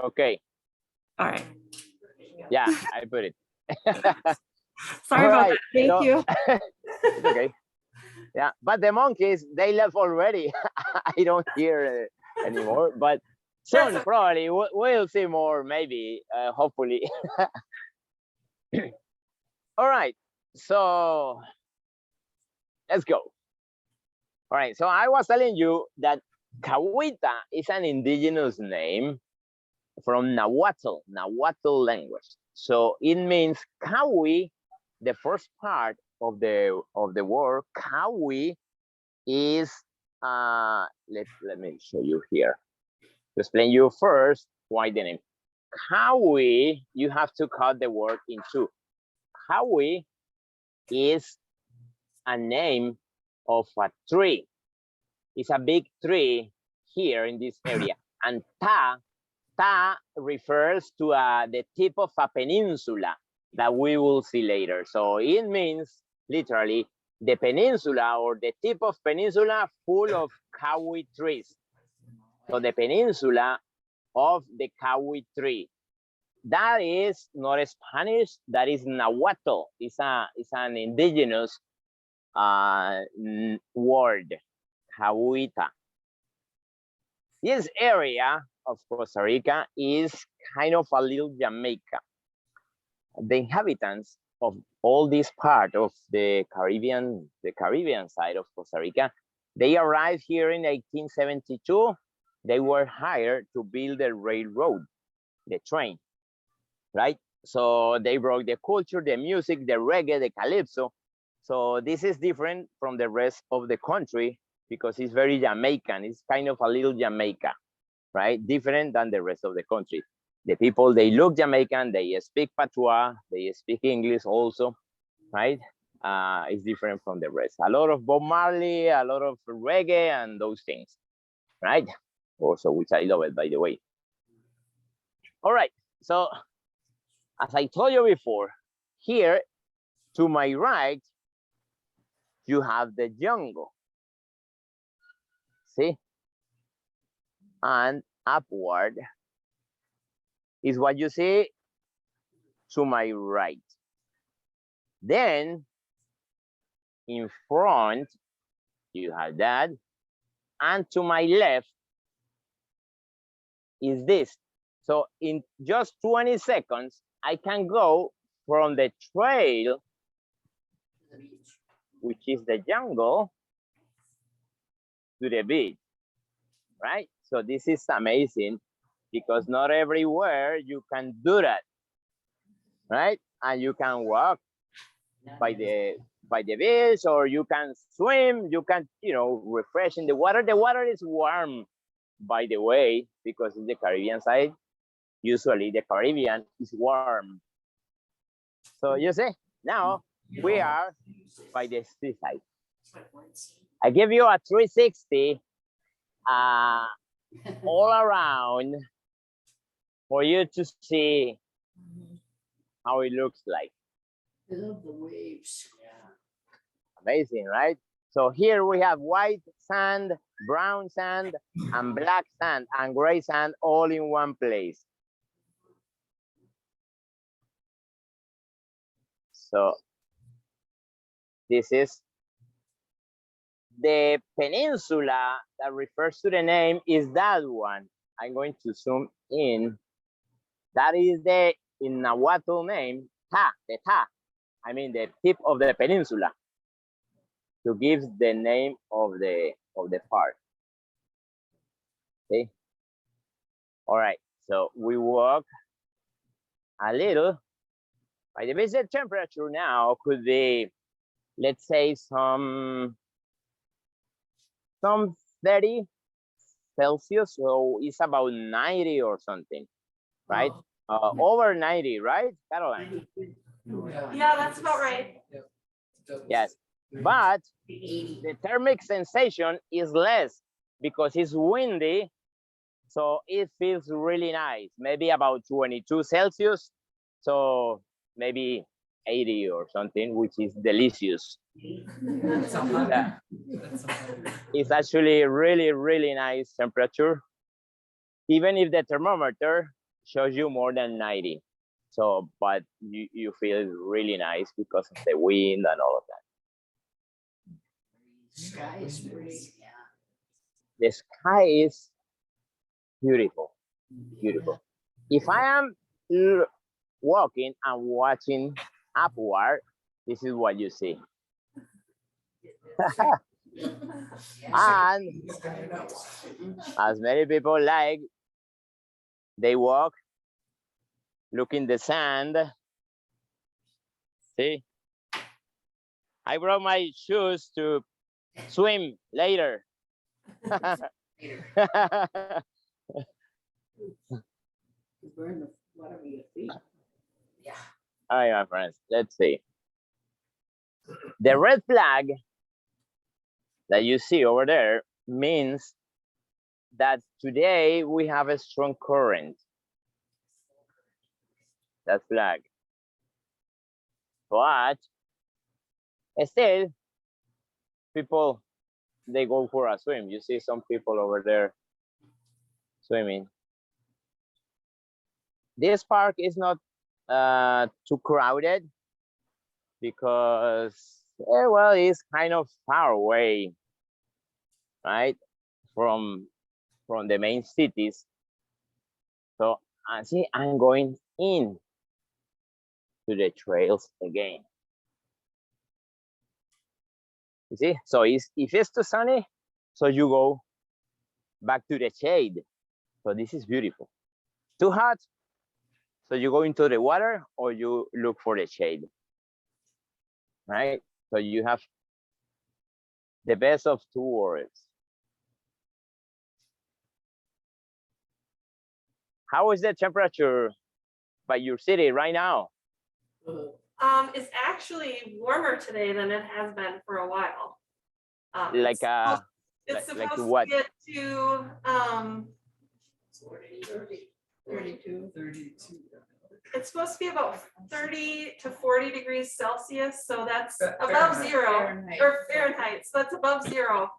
Okay. All right. Yeah, I put it. Sorry about that. Thank you. It's okay. Yeah, but the monkeys, they left already. I don't hear anymore, but soon probably we'll see more, maybe, hopefully. All right, so let's go. All right, so I was telling you that Cahuita is an indigenous name from Nahuatl language. So it means Kawi. The first part of the word Kawi is let me show you here. To explain you first why the name. Kawi, you have to cut the word in two. Kawi is a name of a tree. It's a big tree here in this area. And ta refers to the tip of a peninsula that we will see later. So it means literally the peninsula or the tip of peninsula full of kawi trees. So the peninsula of the kawi tree. That is not Spanish, that is Nahuatl. It's an indigenous word, Cahuita. This area of Costa Rica is kind of a little Jamaica. The inhabitants of all this part of the Caribbean side of Costa Rica, they arrived here in 1872. They were hired to build the railroad, the train, right? So they brought the culture, the music, the reggae, the calypso. So this is different from the rest of the country because it's very Jamaican. It's kind of a little Jamaica, right? Different than the rest of the country. The people, they look Jamaican, they speak patois, they speak English also, right? It's different from the rest. A lot of Bob Marley, a lot of reggae and those things, right? Also, which I love it, by the way. All right, so as I told you before, here to my right, you have the jungle. See? And upward is what you see to my right. Then in front, you have that. And to my left is this. So in just 20 seconds, I can go from the trail, which is the jungle, to the beach, right? So this is amazing because not everywhere you can do that, right? And you can walk by the beach, or you can swim, you can, you know, refresh in the water. The water is warm, by the way, because in the Caribbean side, usually the Caribbean is warm. So you see, now we are by the seaside. I give you a 360 all around for you to see how it looks like. I love the waves. Yeah. Amazing, right? So here we have white sand, brown sand, and black sand, and gray sand all in one place. So this is the peninsula that refers to the name is that one. I'm going to zoom in. That is the, in Nahuatl name, ta, the ta. I mean the tip of the peninsula, to give the name of the park. Okay. All right. So we walk a little. By the visit temperature now could be, let's say, some 30 Celsius. So it's about 90 or something, right? Over 90, right, Caroline? Yeah, that's about right. Yes, but the thermic sensation is less because it's windy, so it feels really nice. Maybe about 22 Celsius, so maybe 80 or something, which is delicious. It's actually really, really nice temperature. Even if the thermometer shows you more than 90. So, but you feel really nice because of the wind and all of that. Sky is pretty, yeah. The sky is beautiful, beautiful. If I am walking and watching upward, this is what you see. And as many people like, they walk, look in the sand. See, I brought my shoes to swim later. Burn the whatever your feet. Yeah. All right, my friends, let's see. The red flag that you see over there means that today we have a strong current. That flag. But still, people, they go for a swim. You see some people over there swimming. This park is not too crowded because, well, it's kind of far away, right, from the main cities. So I see I'm going in to the trails again. You see, so if it's too sunny, so you go back to the shade. So this is beautiful. Too hot, so you go into the water or you look for the shade, right? So you have the best of two worlds. How is the temperature by your city right now? It's actually warmer today than it has been for a while. Like it's supposed to what? get to 32. it's supposed to be about 30 to 40 degrees Celsius, so that's above zero. Fahrenheit. Or Fahrenheit, so that's above zero.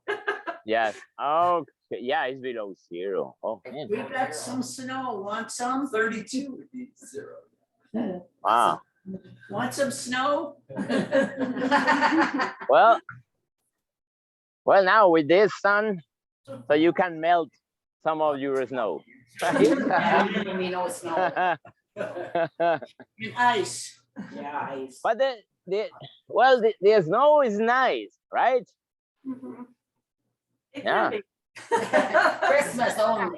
Yes. Oh, yeah, it's below zero. Oh, man. We got some snow. Want some? 32 would be 0. Wow. Want some snow? Well, now with this sun, so you can melt some of your snow. We know it's snow. And ice. Yeah, ice. But the snow is nice, right? Mhm. It Yeah. can be. Christmas only.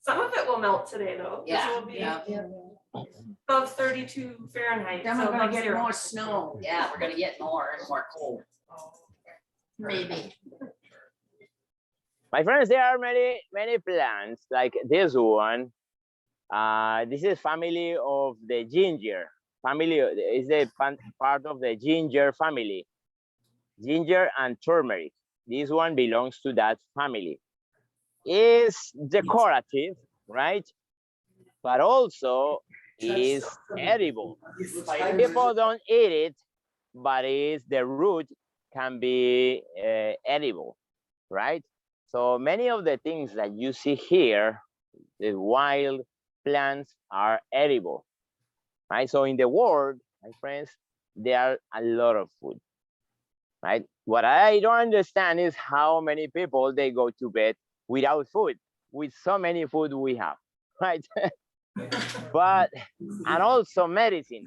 Some of it will melt today, though. This Yeah, will be yeah. above 32 Fahrenheit. Then so we're gonna above get zero. more snow. Yeah, we're gonna get more and more cold. Maybe. My friends, there are many plants like this one. This is family of the ginger. Family is a part of the ginger family. Ginger and turmeric. This one belongs to that family. Is decorative, right? But also is edible. People don't eat it, but the root can be edible, right? So many of the things that you see here, the wild plants, are edible, right? So in the world, my friends, there are a lot of food, right? What I don't understand is how many people, they go to bed without food, with so many food we have, right? But, and also medicine.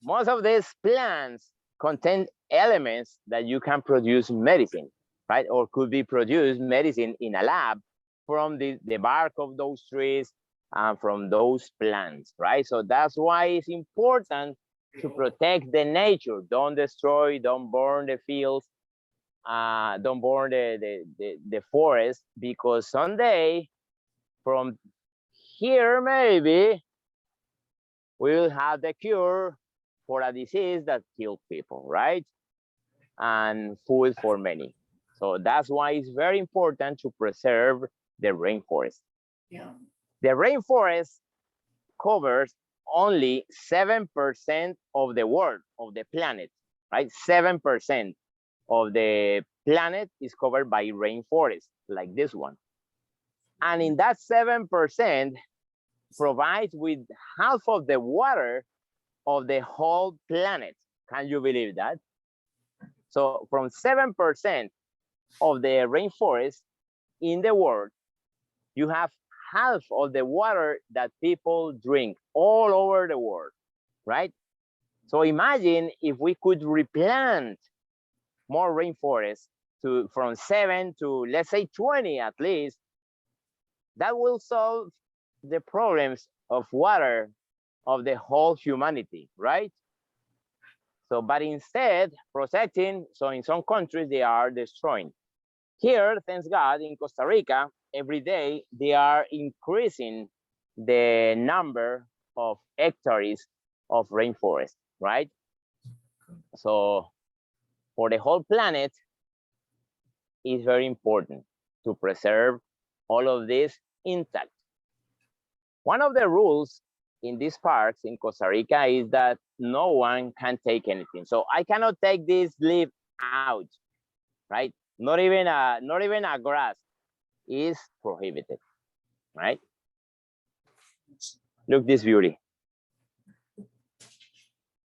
Most of these plants contain elements that you can produce medicine, right? Or could be produced medicine in a lab from the bark of those trees and from those plants, right? So that's why it's important to protect the nature. Don't destroy, don't burn the fields, don't burn the forest, because someday from here maybe we'll have the cure for a disease that kills people, right? And food for many. So that's why it's very important to preserve the rainforest. Yeah. The rainforest covers only 7% of the world, of the planet, right? 7% of the planet is covered by rainforest, like this one. And in that 7% provides with half of the water of the whole planet. Can you believe that? So from 7% of the rainforest in the world, you have half of the water that people drink all over the world, right? So imagine if we could replant more rainforests to from 7 to, let's say, 20 at least. That will solve the problems of water of the whole humanity, right? So, but instead protecting, so in some countries they are destroying. Here, thanks God, in Costa Rica, every day they are increasing the number of hectares of rainforest, right? So for the whole planet, it's very important to preserve all of this intact. One of the rules in these parks in Costa Rica is that no one can take anything. So I cannot take this leaf out, right? Not even a grass is prohibited, right? Look this beauty.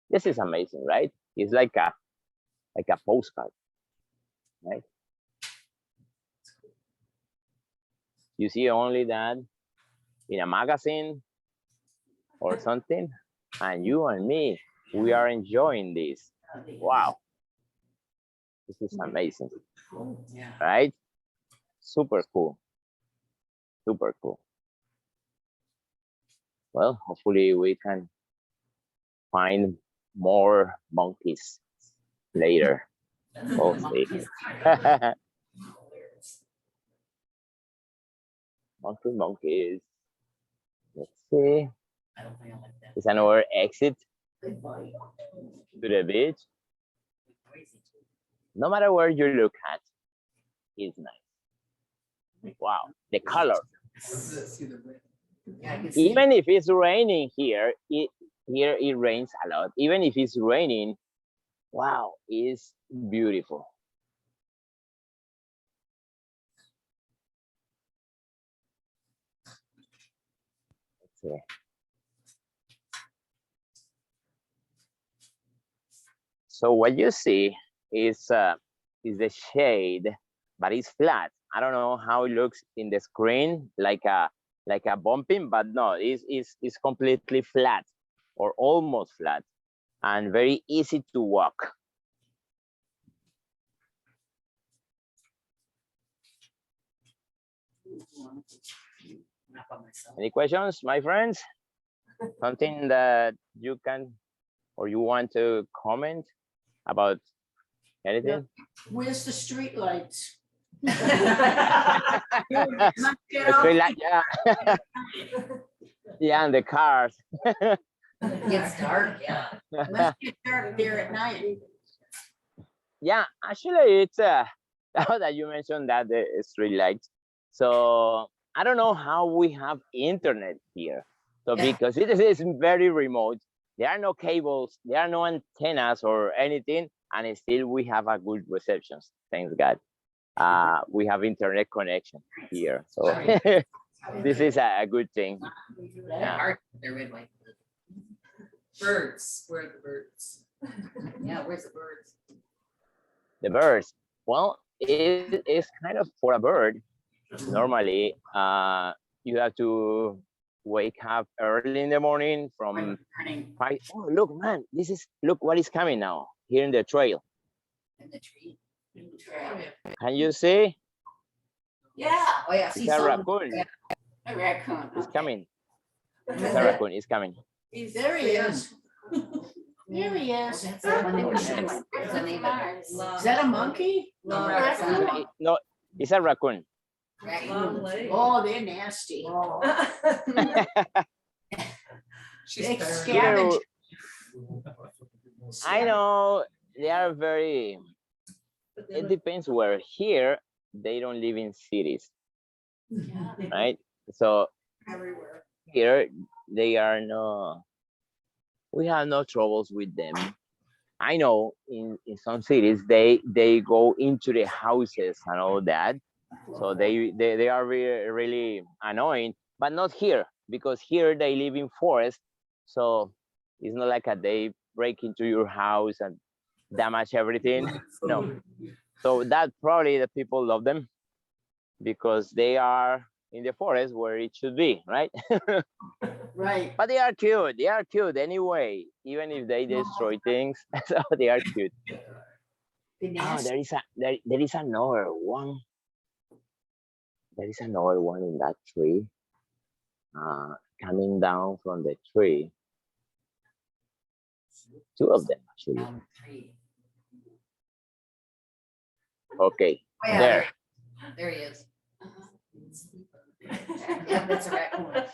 This is amazing, right? It's like a postcard, right? You see only that in a magazine or something, and you and me, we are enjoying this. Wow, this is amazing, right? Super cool, super cool. Well, hopefully we can find more monkeys later. We'll see. Monkeys. Let's see. It's another exit to the beach. No matter where you look at, it's nice. Wow, the color. Even if it's raining here, here it rains a lot. Even if it's raining, wow, it's beautiful. Let's see. So what you see is the shade, but it's flat. I don't know how it looks in the screen, like a bumping, but no, it's completely flat or almost flat and very easy to walk. Any questions, my friends? Something that you can or you want to comment about anything? Where's the street lights? The street light, yeah. Yeah, and the cars. It's dark, yeah. Must get dark there at night. Yeah, actually, it's now that you mentioned that the street lights. So I don't know how we have internet here. So because it is very remote, there are no cables, there are no antennas or anything, and still we have a good reception. Thanks God. We have internet connection here, so this is a good thing. Yeah. They're red, white. Birds, where are the birds? Yeah, where's the birds? The birds, well, it is kind of for a bird. Normally, you have to wake up early in the morning from 5. Oh, look, man, look what is coming now here in the trail. In the tree. Can you see? Yeah. Oh, yeah. It's a raccoon. A raccoon. It's coming. It's a raccoon. It's coming. There he is. There he is. Is that a monkey? No, it's a raccoon. Long leg. Oh, they're nasty. They Here, I know they are very. It depends where. Here, they don't live in cities, right? So Everywhere. here they are no. We have no troubles with them. I know in some cities they go into the houses and all that, so they are really, really annoying, but not here because here they live in forest, so it's not like they break into your house and damage everything. No, so that probably the people love them because they are in the forest where it should be, right? Right. But they are cute. They are cute anyway, even if they destroy things. So they are cute. Be Oh, nasty. there is another one. There is another one in that tree. Coming down from the tree. Two of them actually. Down the tree. Okay, Oh, yeah, there. There he is. Yeah, that's a raccoon.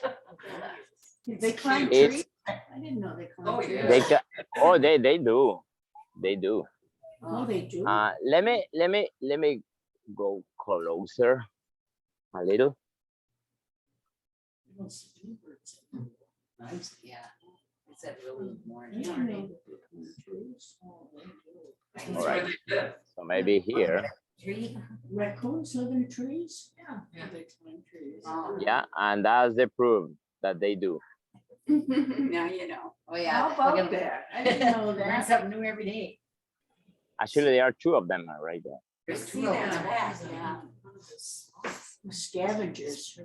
Did they climb It's- trees? I didn't know they Oh, climbed trees. yeah. They oh they do. They do. Oh, they do. Let me go closer a little. Nice, yeah. It's that really I morning. didn't know that they climbed trees. Oh, they do. That's All where right. they live. So maybe here. Tree? Raccoons live in trees? Yeah. They climb trees. Oh. Yeah, and that's the proof that they do. Now you know. Oh, yeah. How Look about at him. that? I didn't know Learn that. something new every day. Actually, there are two of them right there. There's See two of that them. back, Yeah. Scavengers.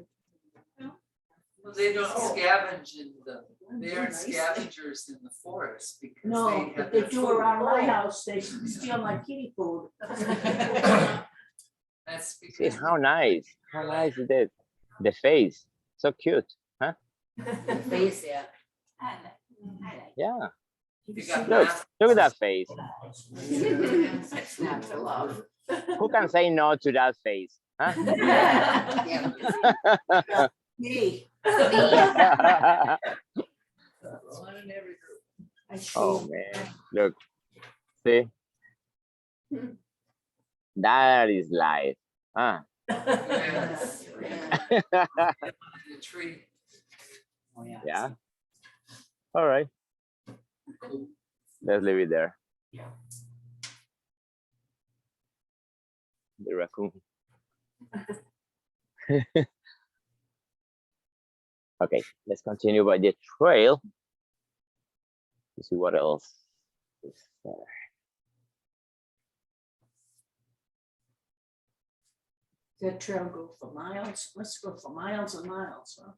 Well, they don't scavenge in they aren't scavengers in the forest because No, they but have they their do food. around my house. They steal my kitty food. That's See because how nice it is. The face, so cute, huh? The face, yeah. Yeah, they got look, math. look at that face. It's not to love. Who can say no to that face, huh? Yeah. Me. I Oh shave. man, look, see, that is life, huh? Yes. Yeah. The tree. Oh, yeah. Yeah. All right, let's leave it there. The raccoon. Okay, let's continue by the trail to see what else is there. That trail go for miles. Let's go for miles and miles. Huh?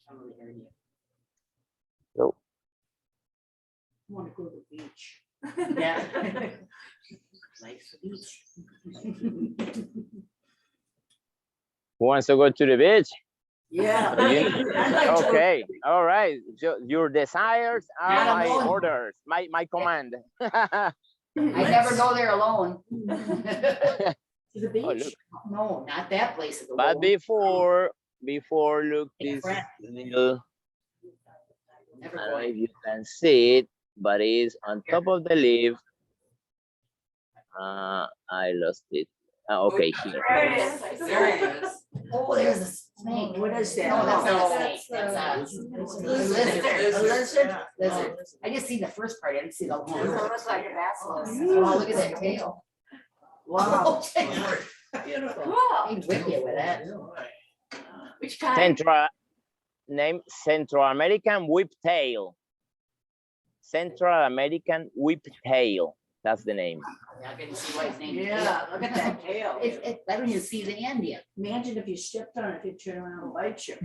I really heard you. So, I want to go to the beach. Yeah. Nice beach. who wants to go to the beach? Yeah. You- I'd like to go- Okay, all right. Your desires are Not my alone. orders, my command. I never go there alone. To the Oh, beach. look. No, not that place. But alone. before look Take a this friend. little. Never I don't know going. if you can see it, but it's on top of the leaf. I lost it. Okay, here. There it is. There it is. Oh, there's a snake. What is that? No, that's not a No. snake. That's a Lizard. lizard. A lizard? Yeah. Lizard. I just seen the first part. I didn't see the whole. Doesn't look like a basilisk. Oh, look at that tail. Wow. Cool. He'd whip you with that. Which kind? Central American whiptail. Central American whiptail. That's the name. I can see why his name is Yeah, look at that tail. I don't even see the Indian. Imagine if you stepped on it, it'd turn around and bite you.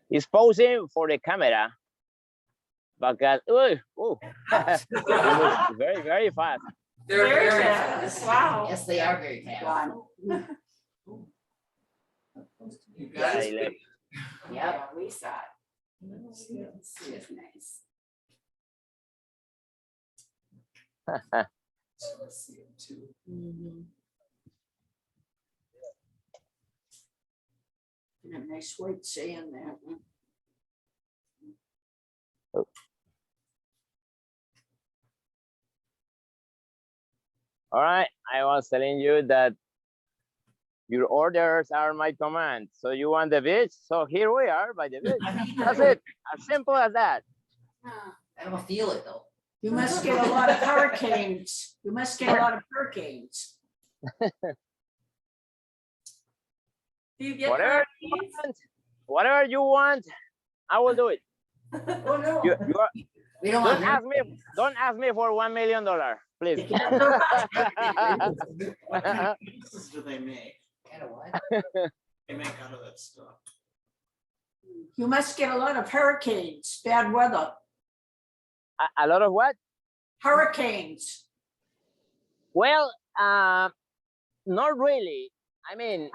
He's posing for the camera. Because, he moves very, very fast. They're Very very fast. Wow. Yes, they are very fast. You Yeah, guys. he left. Yep. We saw it. It's nice. See it too. Mhm. And a nice white sand there. All right, I was telling you that Your orders are my commands. So you want the beach? So here we are by the beach. That's it. As simple as that. I don't feel it though. You must get a lot of hurricanes. You must get a lot of hurricanes. Do you get Whatever you hurricanes? want, whatever you want, I will do it. Oh, no. You We don't don't want. don't ask me for $1 million, please. Pieces do they make? Kind of what? They make out of that stuff. You must get a lot of hurricanes, bad weather, A lot of what? hurricanes. Well, not really. I mean,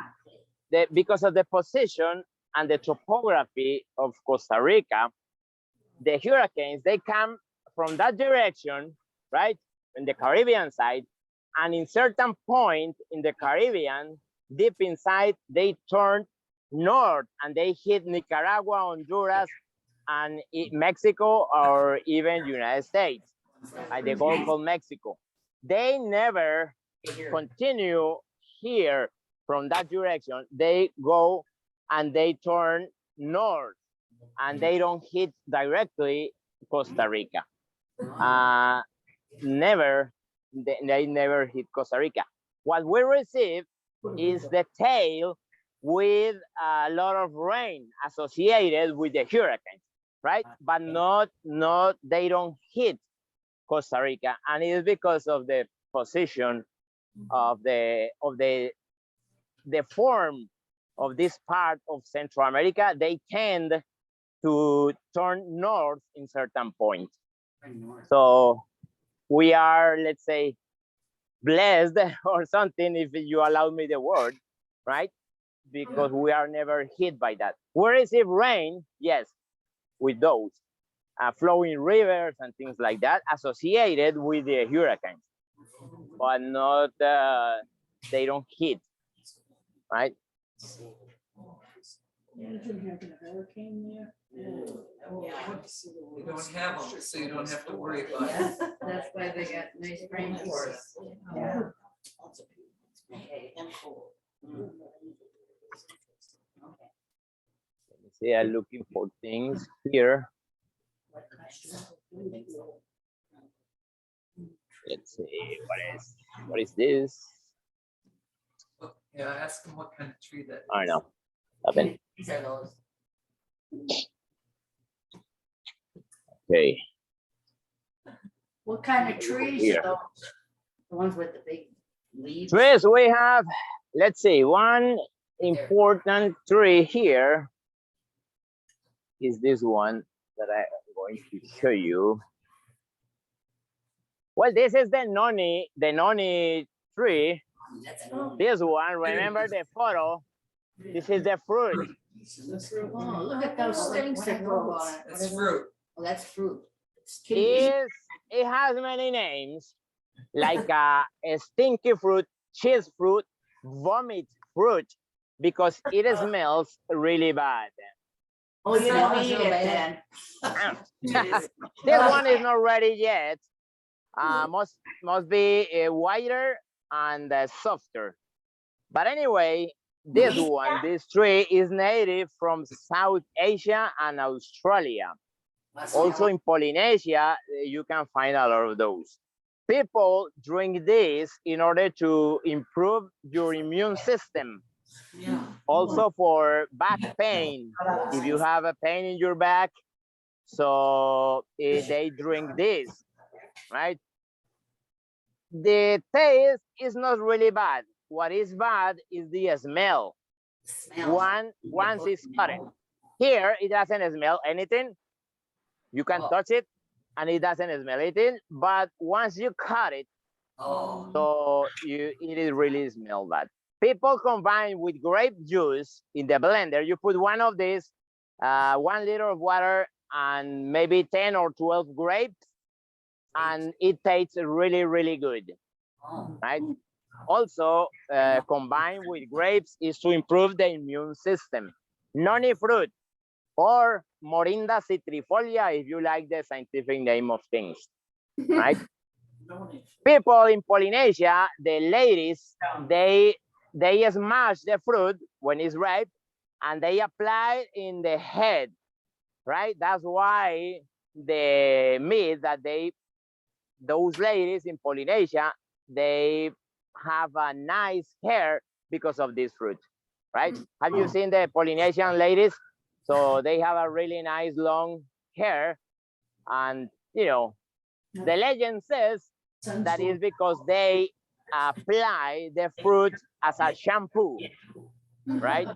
because of the position and the topography of Costa Rica, the hurricanes, they come from that direction, right? In the Caribbean side. And in certain point in the Caribbean, deep inside, they turn north and they hit Nicaragua, Honduras, and Mexico, or even United States, like the Gulf of Mexico. They never continue here from that direction. They go and they turn north and they don't hit directly Costa Rica. They never hit Costa Rica. What we receive is the tail with a lot of rain associated with the hurricane, right? But they don't hit Costa Rica, and it is because of the position of the form of this part of Central America. They tend to turn north in certain points. So we are, let's say, blessed or something, if you allow me the word, right? Because we are never hit by that. We receive rain, yes, with those flowing rivers and things like that associated with the hurricanes, but not, they don't hit, right? Imagine having a hurricane there. You don't have them, so you don't have to worry about it. Yes, that's why they got nice rainforests. Yeah. And cool. Let me see, I'm looking for things here. Let's see, what is this? Yeah, ask them what kind of tree that is. I don't know. Nothing. These are those. Okay. What kind of trees Here. are those? The ones with the big leaves. Trees, we have, let's see, one important tree here is this one that I'm going to show you. Well, this is the noni tree. This one, remember the photo? This is the fruit. Oh, look at those things that grow on it. That's fruit. Oh, that's fruit. It has many names, like a stinky fruit, cheese fruit, vomit fruit, because it smells really bad. Oh, you don't Smells eat so it bad. then. This one is not ready yet. Must be whiter and softer. But anyway, this tree is native from South Asia and Australia. Also in Polynesia, you can find a lot of those. People drink this in order to improve your immune system. Yeah. Also for back pain, if you have a pain in your back, so they drink this, right? The taste is not really bad. What is bad is the smell. Once it's cut it. Here, it doesn't smell anything. You can touch it and it doesn't smell anything, but once you cut it, so it is really smell bad. People combine with grape juice in the blender. You put one of these, 1 liter of water, and maybe 10 or 12 grapes, and it tastes really, really good, right? Also, combined with grapes is to improve the immune system. Noni fruit, or Morinda citrifolia, if you like the scientific name of things, right? People in Polynesia, the ladies, they they smash the fruit when it's ripe and they apply it in the head, right? That's why the myth that those ladies in Polynesia, they have a nice hair because of this fruit, right? Have you seen the Polynesian ladies? So they have a really nice long hair, and you know, the legend says that is because they apply the fruit as a shampoo, right?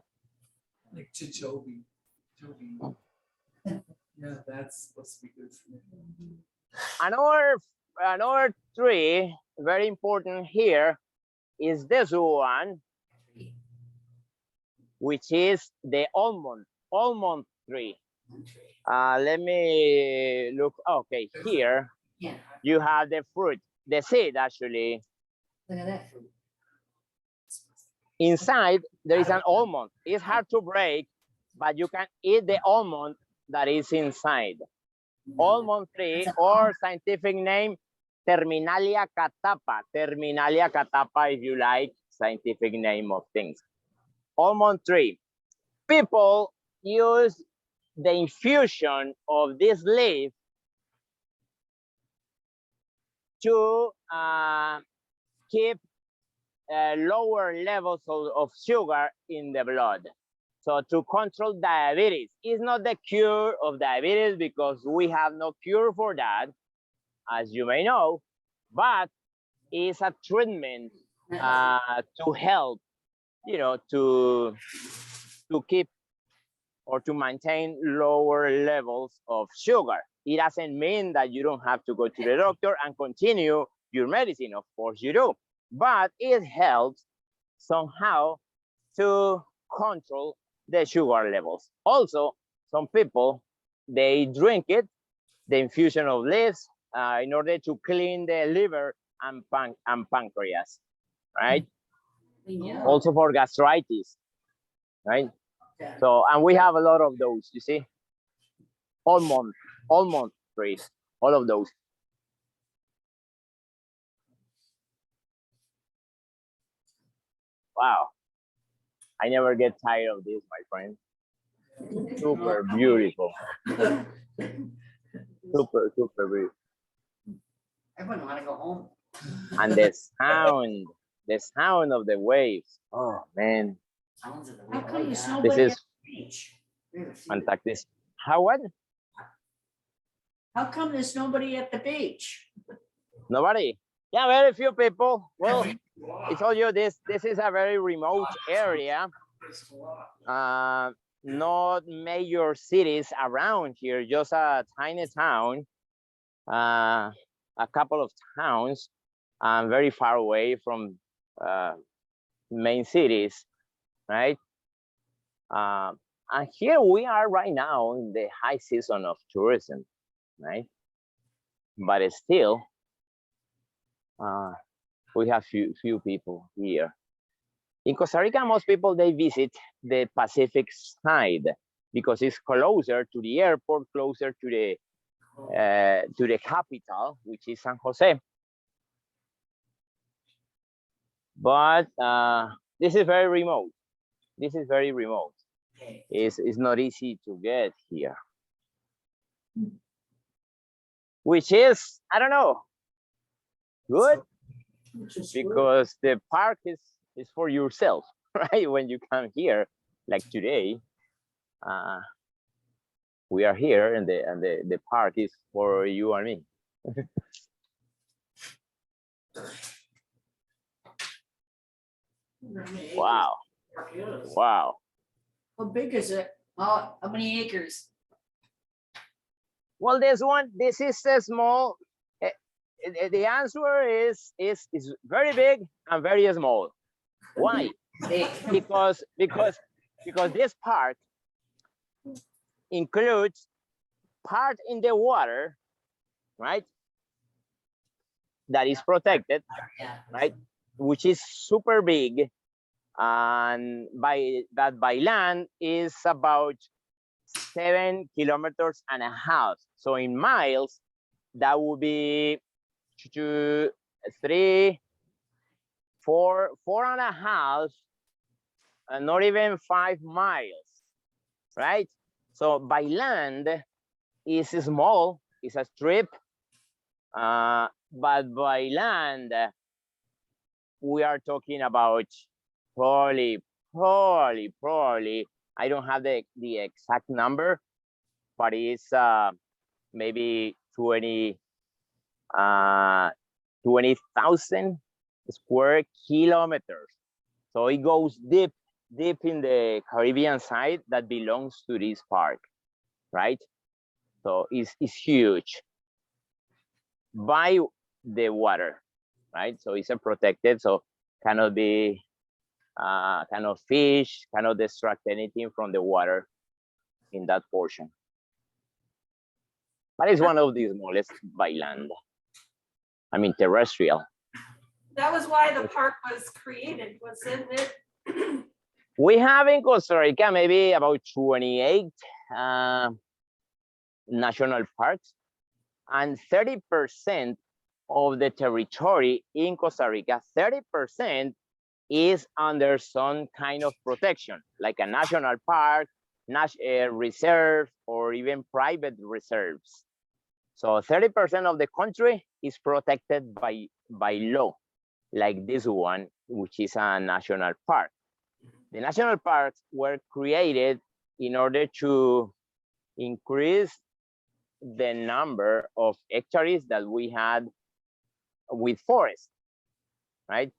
Like Jojobi. Joby. Yeah, that's supposed to be good for me. Another tree, very important here, is this one, which is the almond tree. Let me look. Okay, here Yeah, you have the fruit, the seed actually. look at that fruit. Inside there is an almond. It's hard to break, but you can eat the almond that is inside. Almond tree, or scientific name, Terminalia catapa. Terminalia catapa, if you like, scientific name of things. Almond tree. People use the infusion of this leaf to keep lower levels of sugar in the blood. So to control diabetes. It's not the cure of diabetes because we have no cure for that, as you may know, but it's a treatment to help, you know, to keep or to maintain lower levels of sugar. It doesn't mean that you don't have to go to the doctor and continue your medicine. Of course you do, but it helps somehow to control the sugar levels. Also, some people, they drink it, the infusion of leaves, in order to clean the liver and pancreas, right? Yeah. Also for gastritis, right? So, and we have a lot of those, you see, almond trees, all of those. Wow, I never get tired of this, my friend. Super beautiful, super beautiful. I wouldn't want to go home. And the sound of the waves. Oh man, Sounds of the How come there's this nobody at is the beach? Really? fantastic. How what? How come there's nobody at the beach? Nobody? Yeah, very few people. Well, I told you this is a very remote area. Not major cities around here, just a tiny town, a couple of towns, very far away from main cities, right? And here we are right now in the high season of tourism, right? But it's still, we have few people here. In Costa Rica, most people, they visit the Pacific side because it's closer to the airport, closer to the capital, which is San Jose. But this is very remote. This is very remote. It's not easy to get here. Which is, I don't know, good, because the park is for yourself, right? When you come here, like today, we are here, and the park is for you and me. Wow, wow. How big is it? How many acres? Well, this is a small. The answer is very big and very small. Why? Because this park includes part in the water, right? That is protected, right? Which is super big, and by land is about 7.5 kilometers. So in miles, that would be 4 four and a half, not even 5 miles, right? So by land is small, it's a strip, but by land, we are talking about probably, I don't have the exact number, but it's maybe 20,000 square kilometers. So it goes deep in the Caribbean side that belongs to this park, right? So it's huge by the water, right? So it's a protected, so cannot be, cannot fish, cannot distract anything from the water in that portion. But it's one of the smallest by land. I mean, terrestrial. That was why the park was created, wasn't it? We have in Costa Rica maybe about 28 national parks, and 30% of the territory in Costa Rica, 30% is under some kind of protection, like a national park, reserve, or even private reserves. So 30% of the country is protected by law, like this one, which is a national park. The national parks were created in order to increase the number of hectares that we had with forests, right?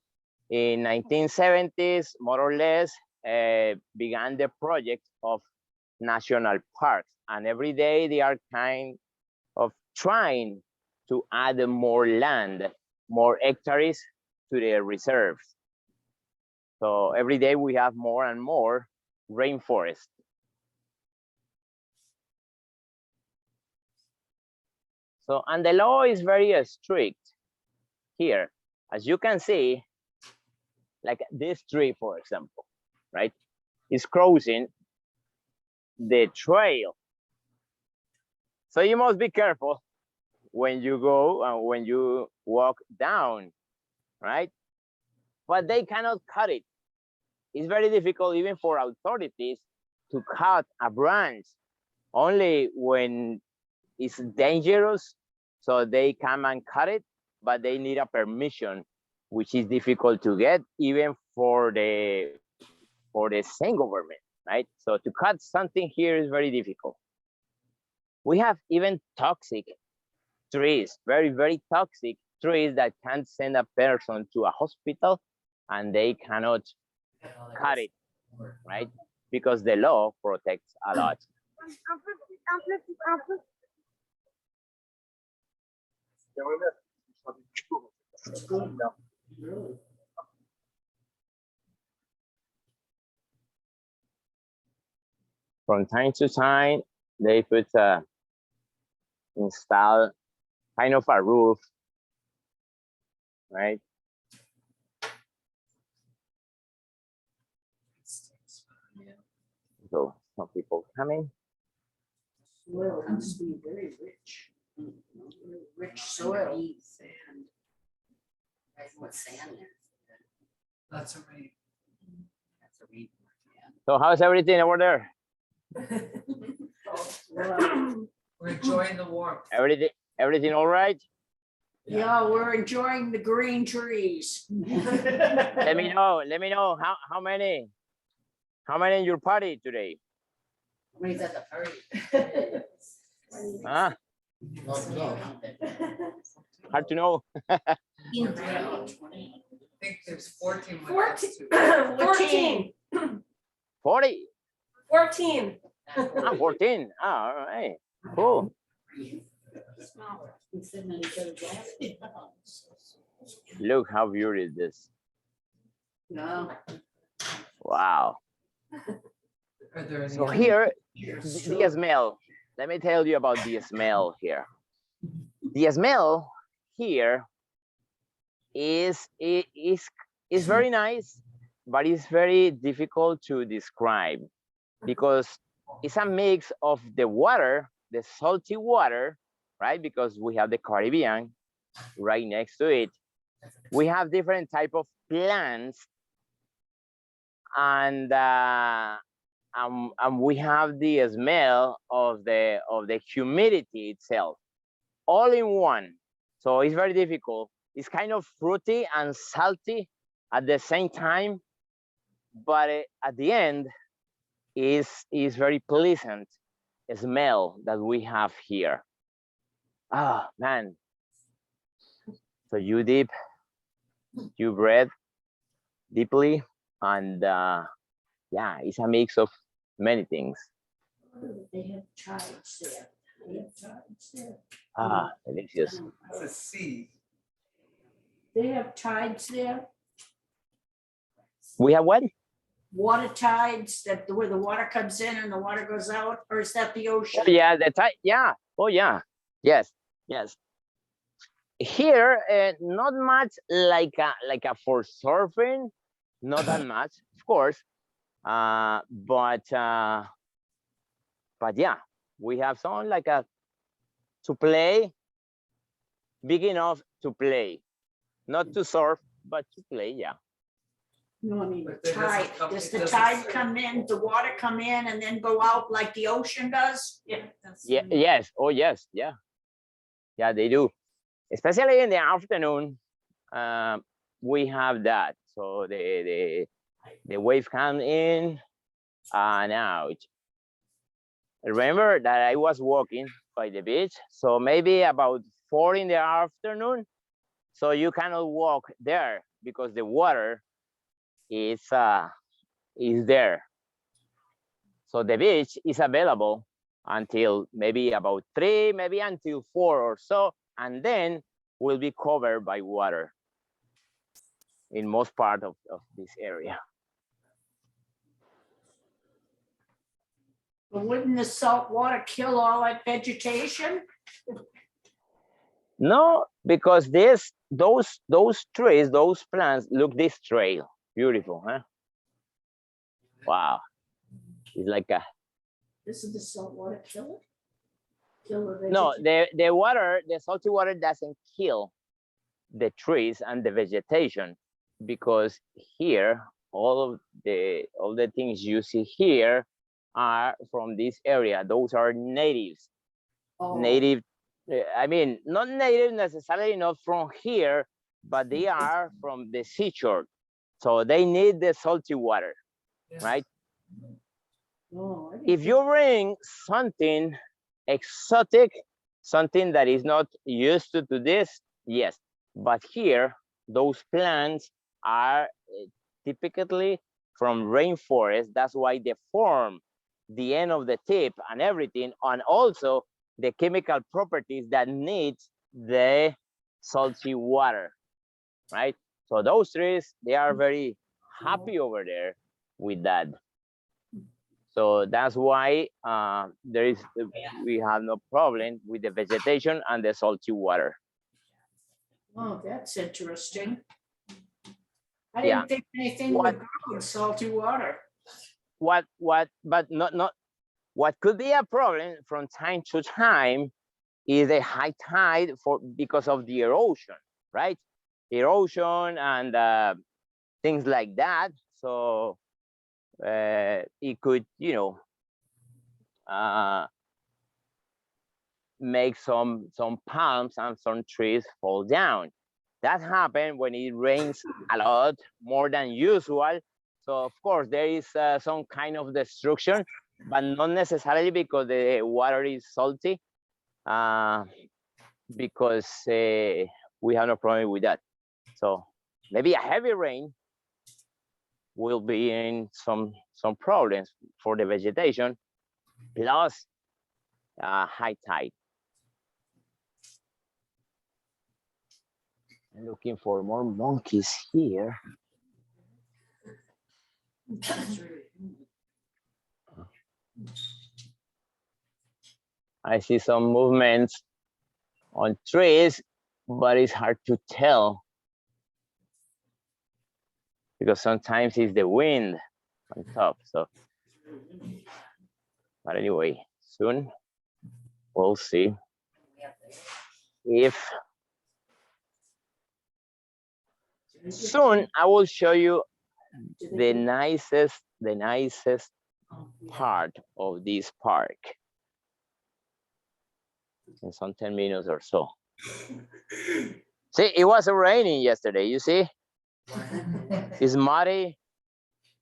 In 1970s, more or less, began the project of national parks, and every day they are kind of trying to add more land, more hectares to the reserves. So every day we have more and more rainforest. So, and the law is very strict here. As you can see, like this tree, for example, right? Is crossing the trail. So you must be careful when you go and when you walk down, right? But they cannot cut it. It's very difficult even for authorities to cut a branch, only when it's dangerous. So they come and cut it, but they need a permission, which is difficult to get even for the same government, right? So to cut something here is very difficult. We have even toxic trees, very, very toxic trees that can send a person to a hospital, and they cannot cut it, right? Because the law protects a lot. From time to time, they put install kind of a roof, right? So some people coming. Soil has to be very rich. Rich soil. Sand. Guys, what sand there? That's a reed. That's a reed. So how's everything over there? We're enjoying the warmth. Everything all right? Yeah, we're enjoying the green trees. Let me know how many in your party today? Somebody's at the party. Huh? Hard to know. I think there's 14. with us, too. 14. 40. 14. Ah, 14. Ah, all right. Cool. Look how beautiful is this. Yeah. Wow. Are there any So other- here, the smell. Let me tell you about the smell here. The smell here is very nice, but it's very difficult to describe because it's a mix of the water, the salty water, right? Because we have the Caribbean right next to it, we have different type of plants, and we have the smell of the humidity itself, all in one. So it's very difficult. It's kind of fruity and salty at the same time, but at the end is very pleasant smell that we have here. Ah, man. So you breathe deeply, and yeah, it's a mix of many things. They have chives there. They have chives there. Ah, delicious. It's a seed. They have tides there, We have what? water tides, that where the water comes in and the water goes out, or is that the ocean? Oh, yeah, the tide. Yeah. Oh, yeah. Yes. Yes. Here, not much like a for surfing, not that much, of course. But yeah, we have some like a to play, big enough to play, not to surf, but to play. Yeah. No, I mean, But the that doesn't tide, come- does it the doesn't tide say. come in, the water come in and then go out like the ocean does? Yeah. that's- Yeah. Yes. Oh, yes. Yeah. Yeah, they do. Especially in the afternoon, we have that. So the wave come in and out. Remember that I was walking by the beach, so maybe about 4 in the afternoon. So you cannot walk there because the water is there. So the beach is available until maybe about 3, maybe until 4 or so, and then will be covered by water in most part of this area. But wouldn't the salt water kill all that vegetation? No, because those trees, those plants, look this trail, beautiful, huh? Wow, it's like a Doesn't the salt water kill it? Kill the no. vegetation? The water, the salty water doesn't kill the trees and the vegetation, because here all the things you see here are from this area. Those are natives. Oh, Native, I mean, not native necessarily, not from here, but they are from the seashore, so they need the salty water, right? oh, I didn't If you bring something exotic, something that is not used to this, yes, but here those plants are typically from rainforest. That's why they form the end of the tip and everything, and also the chemical properties that needs the salty water, right? So those trees, they are very happy over there with that. So that's why we have no problem with the vegetation and the salty water. Oh, that's interesting. I Yeah. didn't think anything What- would grow in salty water. But not what could be a problem from time to time is the high tide because of the erosion, right? Erosion and things like that. So it could, make some palms and some trees fall down. That happens when it rains a lot, more than usual. So of course there is some kind of destruction, but not necessarily because the water is salty, because we have no problem with that. So maybe a heavy rain will be in some problems for the vegetation, plus high tide. I'm looking for more monkeys here. I see some movements on trees, but it's hard to tell because sometimes it's the wind on top. So, but anyway, soon we'll see if Soon I will show you the nicest part of this park in some 10 minutes or so. See, it was raining yesterday, you see? It's muddy.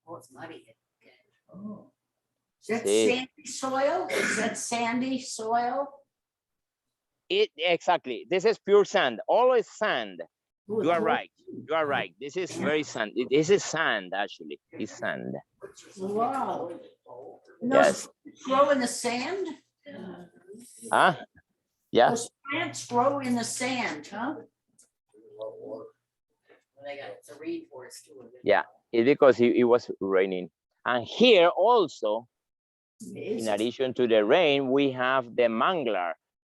Oh, it's muddy. Oh. Is that See. sandy soil? Is that sandy soil? Exactly. This is pure sand, always sand. Ooh, You are it's right. You are right. This is very sand. This is sand, actually. It's sand. Wow. Yes. Those grow in the sand? Huh? Yeah. Those plants grow in the sand, huh? Well, they got the rainforest too. Yeah. It's because it was raining. And here also, Is in it? addition to the rain, we have the manglar.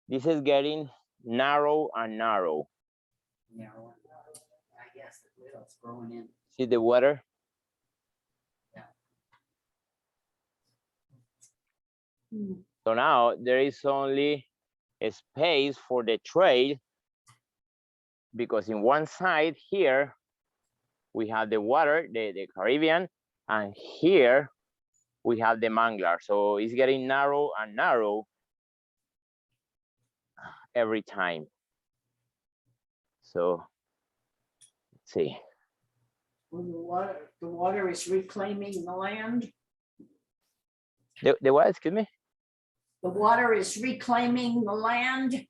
This is getting narrow and narrow. Yeah, well, I guess it's growing in. See the water? Hmm. So now there is only a space for the trail because in one side here, we have the water, the Caribbean, and here we have the manglar. So it's getting narrow and narrow every time. So let's see. Well, the water is reclaiming the land. The what, excuse me? The water is reclaiming the land.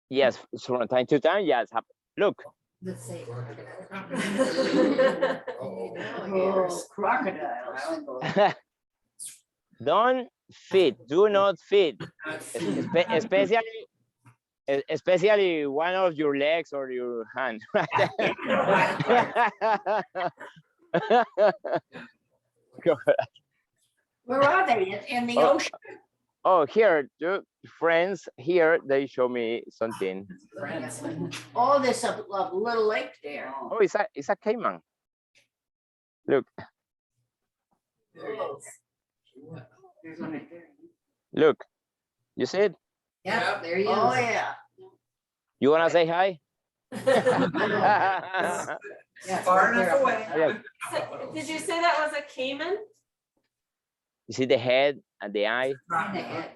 Yes, so from time to time, yes. Look, Let's see. Oh, crocodiles. don't feed, do not feed, especially one of your legs or your hand. Where are they? In the Oh. ocean? Oh, here, two friends here, they show me something. Friends. Oh, there's a little lake there. Oh, it's a caiman. Look, There's one right there. look, you see it? Yeah, there he is. Oh, yeah. You wanna say hi? Yeah, Far right enough there. away. Yeah. So, did you say that was a caiman? You see the head and the eye? Right in the head.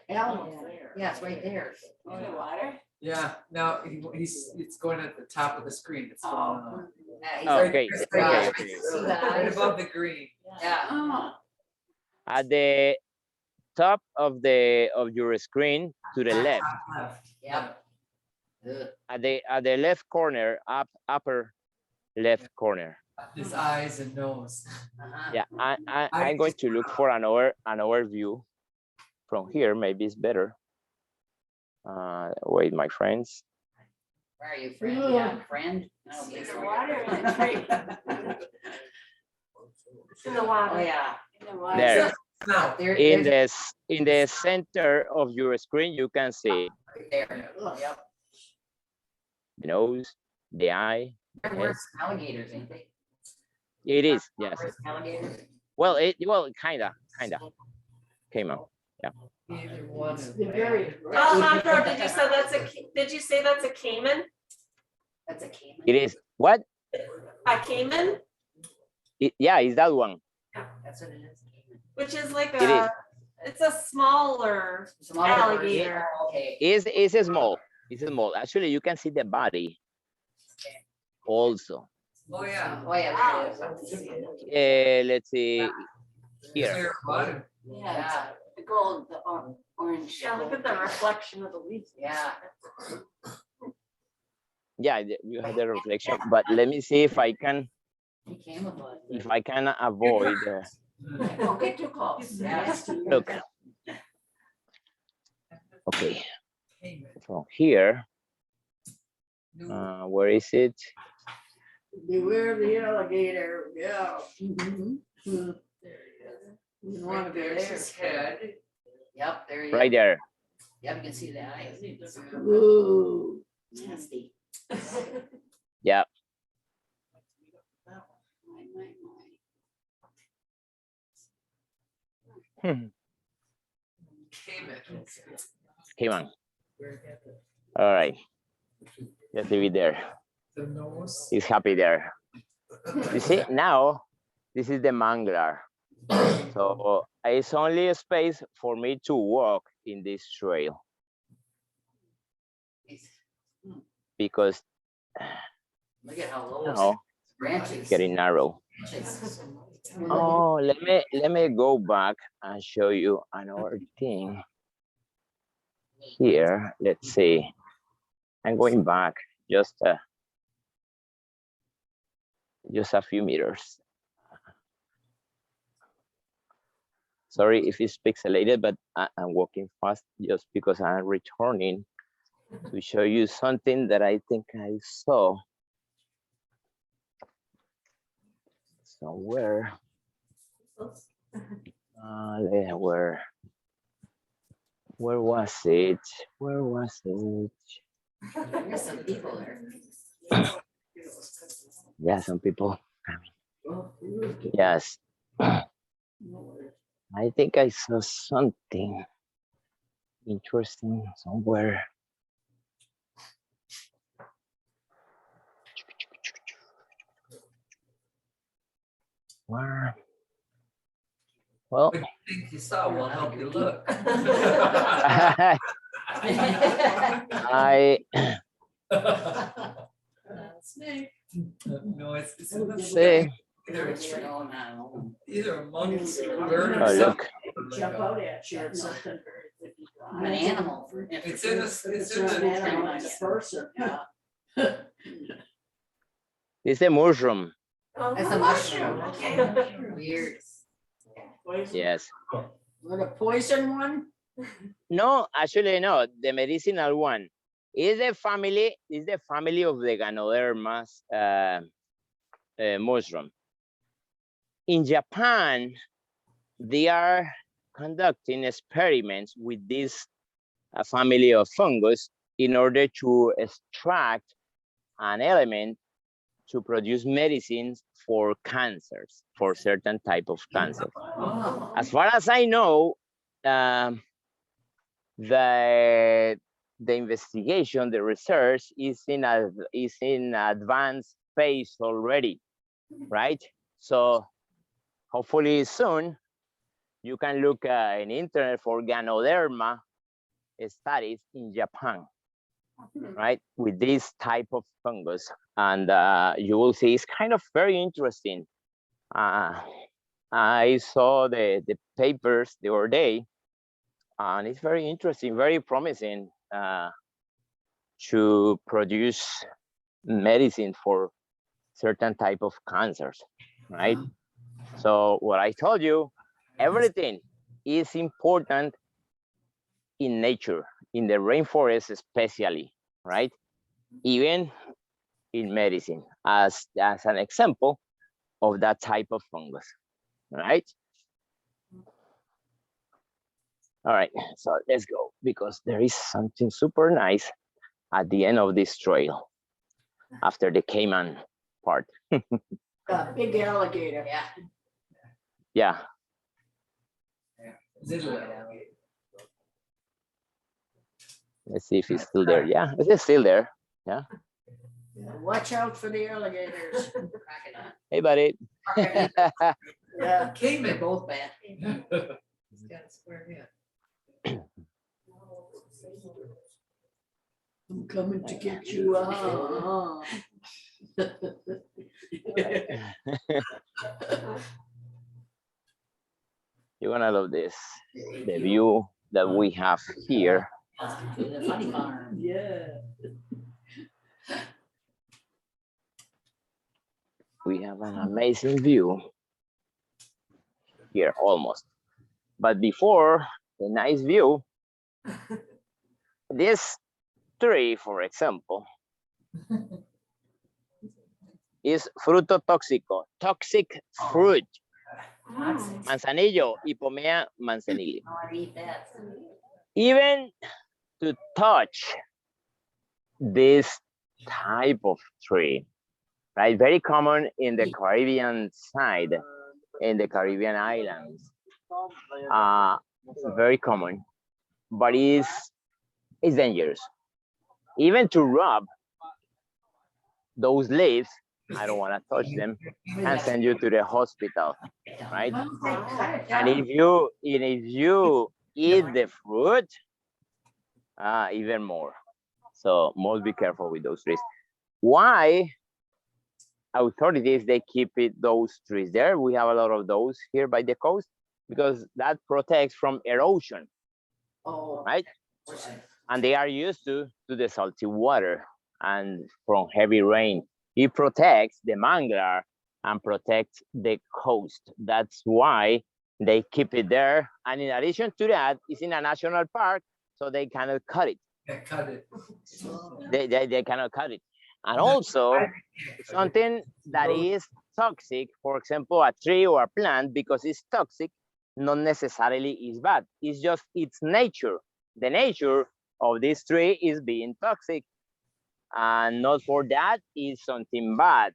Yeah, it's right there. In the water? Yeah, no, it's going at the top of the screen. It's going on. Yeah, he's Oh, right okay, there. okay, Yeah, okay. see the Right eyes? above the green. Yeah. Oh, At the top of your screen to the left, Top left. Yep. Ugh. at the left corner, upper left corner. His eyes and nose. Uh-huh. Yeah, I'm going to look for another view from here. Maybe it's better. Wait, my friends. Where are you, friend? Yeah, friend? No, In big the friend. water or in the tree? In the water. Oh, yeah. In the water. There, Now, There, in there's the center of your screen, you can see right there. Yep. the nose, the eye. They're worse than alligators, ain't they? It is, yes. Worse than alligators? Well, kinda came out. either one of they're very. them. Alejandro, did you say that's a caiman? That's a caiman. It is what? A caiman, Yeah, it's that one. That's what it is. Caiman. which is like It is. it's a smaller Some other words. alligator. Okay. It's small. It's small. Actually, you can see the body also. Oh, yeah. Oh, yeah, there it is. Let's see here. Clear bottom. Yeah, The gold, the orange. Yeah, look at the reflection of the leaves. yeah. Yeah, you have the reflection. But let me see if I can He camouflaged. avoid. Don't get too close. Yeah. Look. Okay, Cayman. from here. No, Where is it? Beware the alligator, yeah. Mhm. You right want to be there's there. his head. Yep, there you Right there. Yep, you can see the eyes. Ooh. Nasty. Yeah. Cayman. Came on. All right. Just leave it there. The nose. He's happy there. You see, now this is the manglar. So it's only a space for me to walk in this trail because Look at how low now it's branches. it's getting narrow. Oh, let me go back and show you another thing. Here, let's see. I'm going back just a few meters. Sorry if it's pixelated, but I'm walking fast just because I'm returning to show you something that I think I saw somewhere. Where was it? Where was it? There's some people there. Yeah, some people coming. Yes. I think I saw something interesting somewhere. Where? Well, What you think you saw will help you look. I Snake. No, it's in the see. Either amongst bird Oh, or look. something. Jump out at you or something. An animal. It's in the, If it's it's in an the, animal, it's a person, yeah. It's a mushroom. It's a mushroom. Okay. Weird. Yes. What, a poison one? No, actually no. The medicinal one is the family. Is the family of the Guanoverma mushroom. In Japan, they are conducting experiments with this family of fungus in order to extract an element to produce medicines for cancers, for certain type of cancer. Oh. As far as I know, the investigation, the research is in advanced phase already, right? So hopefully soon you can look in internet for Guanoverma studies in Japan, right? With this type of fungus, and you will see it's kind of very interesting. I saw the papers the other day, and it's very interesting, very promising to produce medicine for certain type of cancers, right? So what I told you, everything is important in nature, in the rainforest especially, right? Even in medicine, as an example of that type of fungus, right? All right, so let's go, because there is something super nice at the end of this trail after the Cayman part. A big alligator. Yeah. Yeah, little. let's see if it's still there. Yeah, it's still there. Yeah. Watch out for the alligators. Crocodile. Hey, buddy. Yeah, They're Cayman. both bad. He's got a square head. I'm coming to get you. You're gonna love this. The view that we have here. The funny farm. Yeah. We have an amazing view here almost. But before the nice view, this tree, for example, is fruto tóxico, toxic fruit. Manzanillo, Ipomea manzanilli. I want to eat that. Even to touch this type of tree, right? Very common in the Caribbean side, in the Caribbean islands. Very common, but it's dangerous. Even to rub those leaves, I don't want to touch them, and send you to the hospital, right? And if you eat the fruit, even more. So must be careful with those trees. Why authorities they keep those trees there? We have a lot of those here by the coast because that protects from erosion, Oh. right? And they are used to the salty water and from heavy rain. It protects the manglar and protects the coast. That's why they keep it there. And in addition to that, it's in a national park, so they cannot cut it. Yeah, cut it. They cannot cut it. And also something that is toxic, for example, a tree or a plant, because it's toxic, not necessarily is bad. It's just its nature. The nature of this tree is being toxic, and not for that is something bad,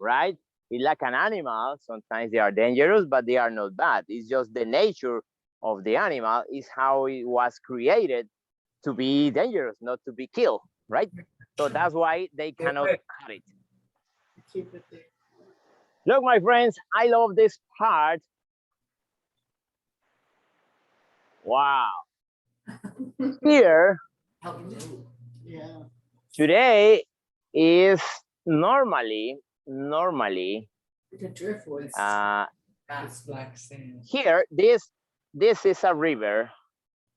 right? It's like an animal. Sometimes they are dangerous, but they are not bad. It's just the nature of the animal is how it was created to be dangerous, not to be killed, right? So that's why they cannot cut it. Keep it there. Look, my friends, I love this part. Wow. Here, Yeah. today is normally The driftwoods. It's black sand. here, this is a river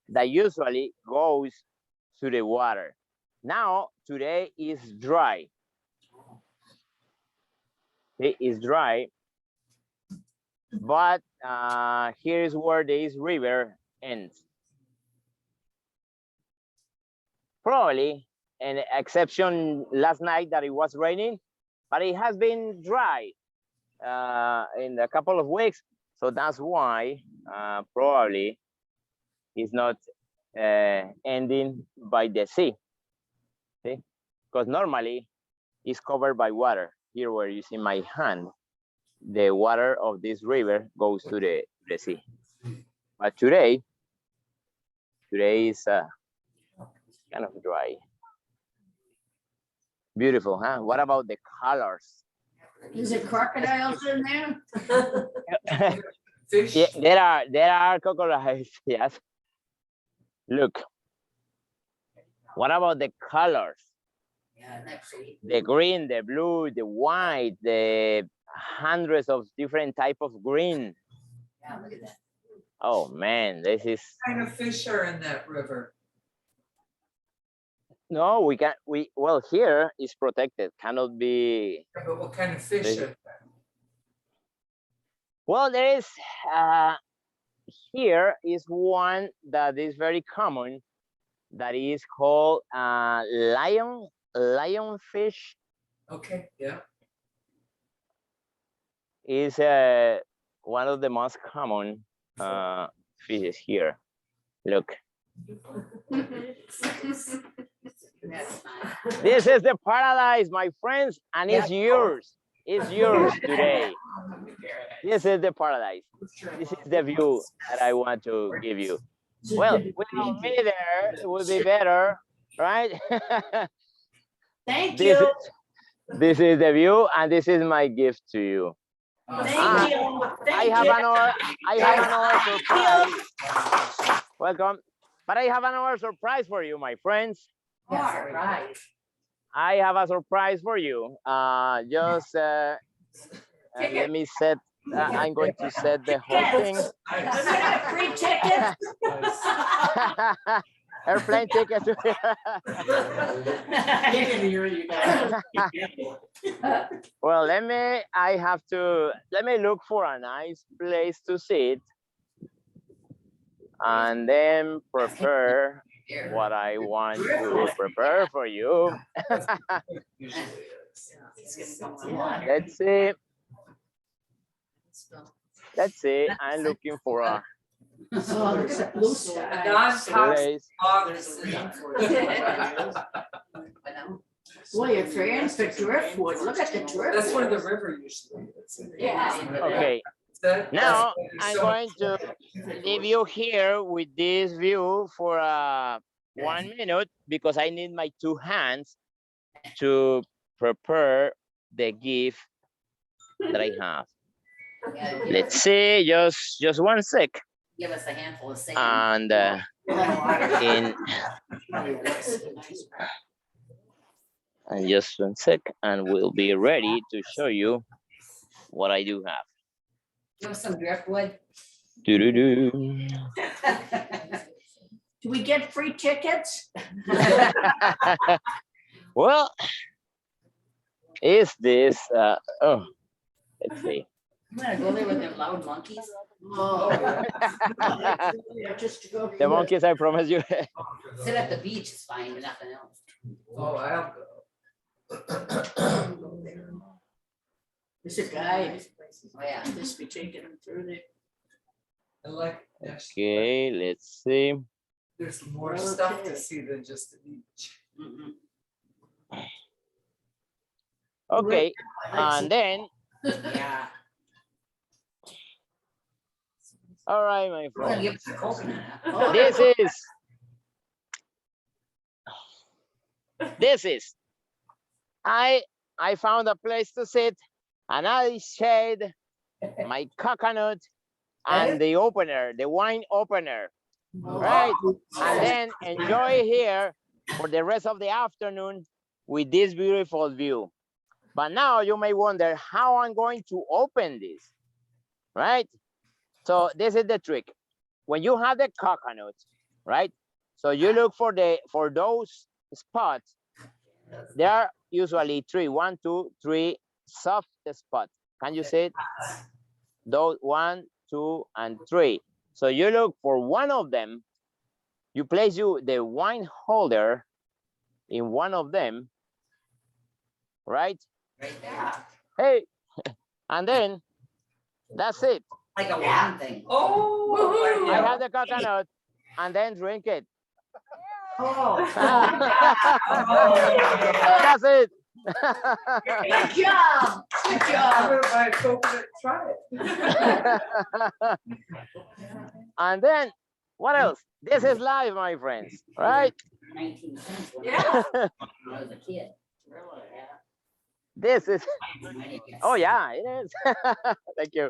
that usually goes to the water. Now, today is dry. It is dry, but here's where this river ends. Probably an exception last night that it was raining, but it has been dry in a couple of weeks. So that's why probably it's not ending by the sea. See? Because normally it's covered by water. Here where you see my hand, the water of this river goes to the sea. But today is kind of dry. Beautiful, huh? What about the colors? Is it crocodiles in there? Fish. Yeah, there are crocodiles, yes. Look. What about the colors? Yeah, that's it. The green, the blue, the white, the hundreds of different type of green. Yeah, look at that. Oh man, this is What kind of fish are in that river? no, well here is protected, cannot be. Yeah, but what kind of fish are there? Well, there is here is one that is very common that is called lionfish. Okay, yeah. Is one of the most common fishes here. Look, That's nice. this is the paradise, my friends, and it's yours. It's yours today. This is the paradise. This is the view that I want to give you. Well, without me there, it would be better, right? Thank This you. This is the view, and this is my gift to you. Thank you. I have another surprise. Welcome. But I have another surprise for you, my friends. That's right. I have a surprise for you. Just let me set. I'm going to set the whole thing. Free tickets. Airplane tickets. Well, let me look for a nice place to sit and then prepare what I want to prepare for you. Let's see. Let's see. I'm looking for a place. Boy, your fans for driftwood. Look at the driftwood. That's where the river usually is. Yeah. Okay. Now I'm going to leave you here with this view for 1 minute because I need my two hands to prepare the gift that I have. Yeah, Let's see, just one sec. give us a handful of sand. And in and just one sec, and we'll be ready to show you what I do have. Give us some driftwood. Doo-doo-doo. Do we get free tickets? Well, is this oh, let's see. I'm gonna go there with them loud monkeys. Oh. Yeah, just to go. The monkeys, I promise you. Sit at the beach is fine, but nothing else. Oh, I'll go. There's a guide. Oh, yeah. Just be taking them through there. I like, there's, Okay, let's see. there's more stuff Okay. to see than just the beach. Mm-mm. Okay, and then, Yeah. all right, my We're gonna friend. give us a coconut. Oh, This is. I found a place to sit, and I shade my coconut and the opener, the wine opener, right? And then enjoy here for the rest of the afternoon with this beautiful view. But now you may wonder how I'm going to open this, right? So this is the trick. When you have the coconut, right? So you look for those spots. There are usually three, 1, 2, 3 soft spots. Can you see it? Those 1, 2, and 3. So you look for one of them. You place the wine holder in one of them, right? Right there. Hey, and then that's it. Like a wand thing. Oh. I have the coconut, and then drink it. Oh. That's it. Good job. Good I'm job. gonna buy a coconut, try it. And then what else? This is life, my friends, right? 19 cents when Yeah. I was a kid. Really, This is, yeah. oh yeah, it is. Thank you.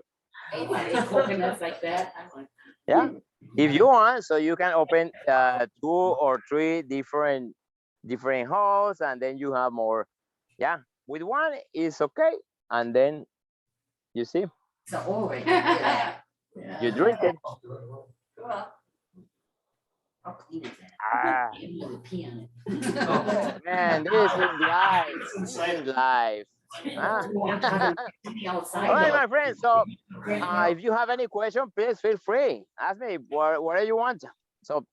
Ate coconuts like that. I'm like, Yeah, if you want, so you can open 2 or 3 different holes, and then you have more. Yeah, with one is okay, and then you see, it's a hole right there. you drink it. I'll clean it. Ah, Maybe you would pee on it. man, this is life. This is life. Ah. Outside. All right, my friends. So if you have any question, please feel free. Ask me whatever you want. So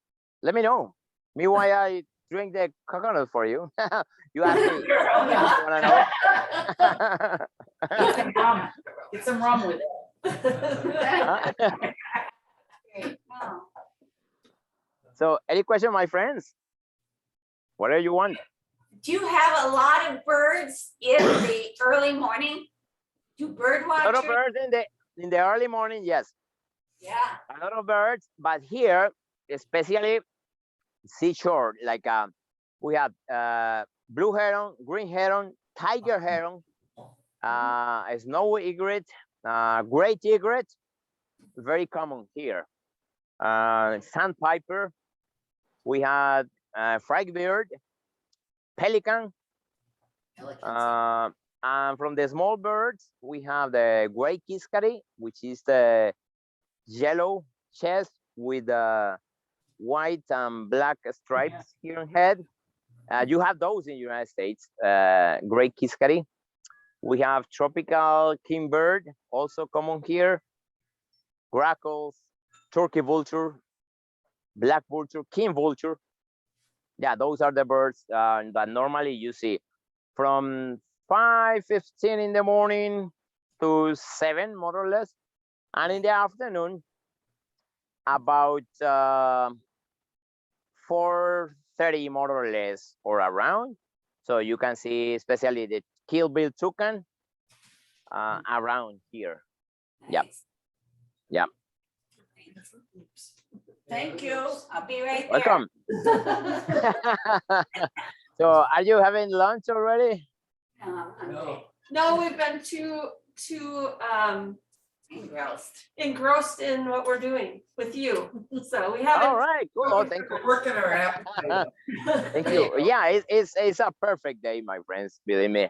let me know. Meanwhile, I drink the coconut for you. You ask me. You wanna know? Get some rum. Get some rum with it. Huh? Great. Wow. So any question, my friends? Whatever you want. Do you have a lot of birds in the early morning? Do bird A lot of watchers? birds in the early morning, yes. Yeah. A lot of birds, but here, especially seashore, like we have blue heron, green heron, tiger heron, a snowy egret, great egret, very common here. Sandpiper, we had fragbird, pelican, and from the small birds, we have the gray kiskari, which is the yellow chest with white and black stripes here on head. You have those in the United States, gray kiskari. We have tropical kingbird, also common here. Grackles, turkey vulture, black vulture, king vulture. Yeah, those are the birds that normally you see from 5:15 in the morning to 7, more or less, and in the afternoon about 4:30, more or less, or around. So you can see especially the kill-bill toucan around here. Yep. Yep. Thank you. I'll be right there. Welcome. So are you having lunch already? I'm No, we've been too engrossed in what we're doing with you. So we All haven't. right, cool. Oh, thank you. Working our appetite. Thank you. Yeah, it's a perfect day, my friends. Believe me,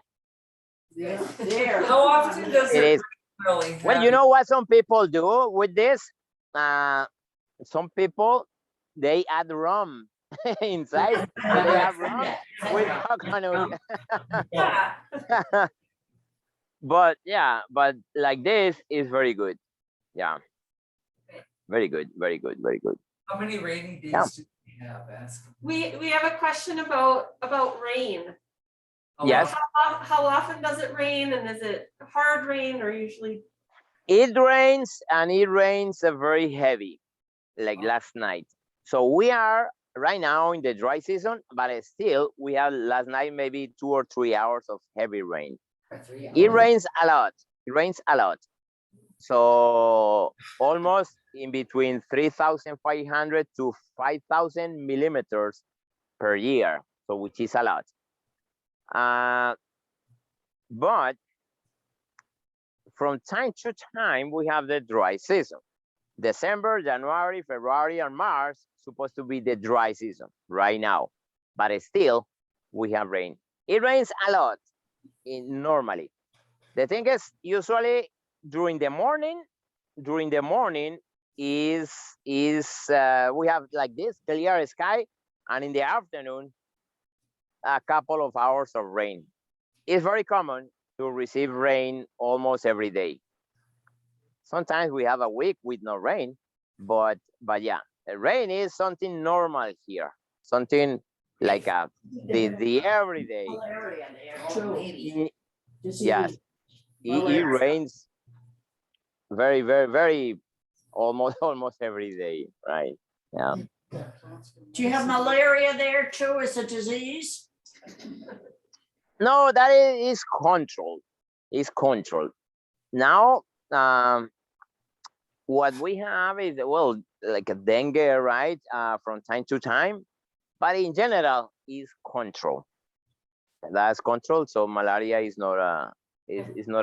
Yeah, there. How often does it it is. really happen? Well, you know what some people do with this? Some people they add rum inside. So they have rum with coconut. Yeah. But yeah, but like this is very good. Yeah, very good, very good, very good. How many rainy Yeah. days do we have? Ask them. We have a question about rain. How Yes. often? How often does it rain, and is it hard rain or usually? It rains and it rains very heavy, like last night. So we are right now in the dry season, but still we have last night maybe 2 or 3 hours of heavy rain. It rains a lot. It rains a lot. So almost in between 3,500 to 5,000 millimeters per year. So which is a lot. But from time to time, we have the dry season. December, January, February, and March supposed to be the dry season right now. But still, we have rain. It rains a lot normally. The thing is, usually during the morning is we have like this clear sky, and in the afternoon, a couple of hours of rain. It's very common to receive rain almost every day. Sometimes we have a week with no rain, but yeah, rain is something normal here, something like the everyday. Malaria there too. Yes, it rains very almost every day, right? Yeah. Do you have malaria there too as a disease? No, that is controlled. It's controlled. Now, what we have is, well, like a dengue, right? From time to time, but in general, is control. That's control. So malaria is not a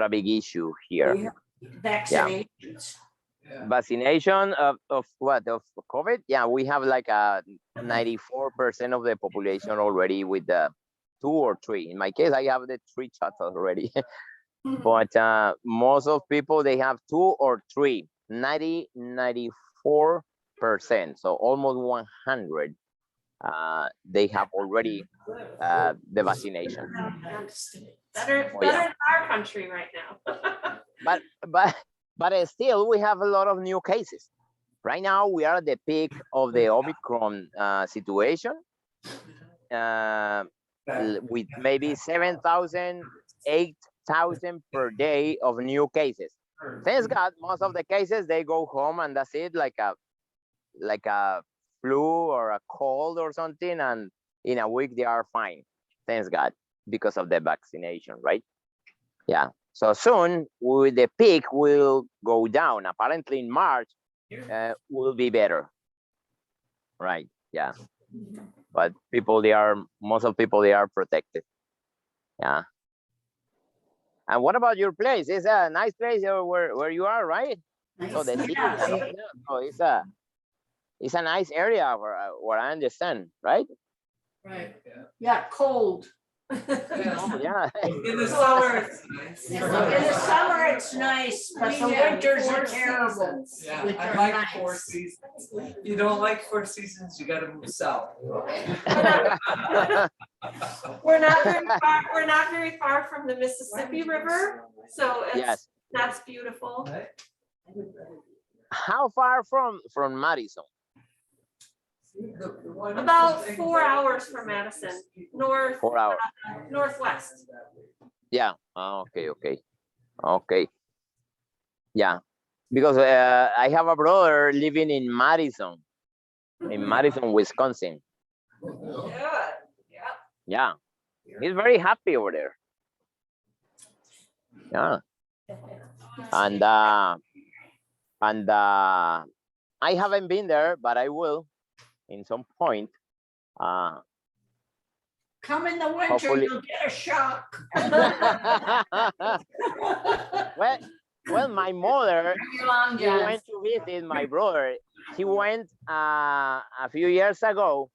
big issue here. We have vaccinations. Yeah. Vaccination of what, of COVID? Yeah, we have like a 94% of the population already with the 2 or 3. In my case, I have the 3 shots already. But most of people, they have 2 or 3, 94%. So almost 100. They have already the vaccination. Better Oh, yeah. than our country right now. But still, we have a lot of new cases. Right now, we are at the peak of the Omicron situation, with maybe 7,000, 8,000 per day of new cases. Thanks God, most of the cases they go home and that's it, like a flu or a cold or something, and in a week they are fine. Thanks God, because of the vaccination, right? Yeah. So soon, the peak will go down. Apparently, in March, will be better. Right? Yeah. But most of people, they are protected. Yeah. And what about your place? It's a nice place where you are, right? So the city, so it's a nice area where I understand, right? Right. Yeah, cold. Oh, yeah. In the summer, it's nice. In the summer, it's nice, but the winters are terrible. Yeah, Which I are like nice. 4 seasons. If you don't like 4 seasons, you gotta move south. We're not very far from the Mississippi River, so Yes. that's beautiful. How far from Madison? About 4 hours from Madison, 4 hours. northwest. Yeah. Okay. Yeah. Because I have a brother living in Madison, Wisconsin. Yeah. He's very happy over there. Yeah. And I haven't been there, but I will in some point. Come in the winter, Hopefully. you'll get a shock. well, my mother, Bring your long she johns. went to visit my brother. She went a few years ago,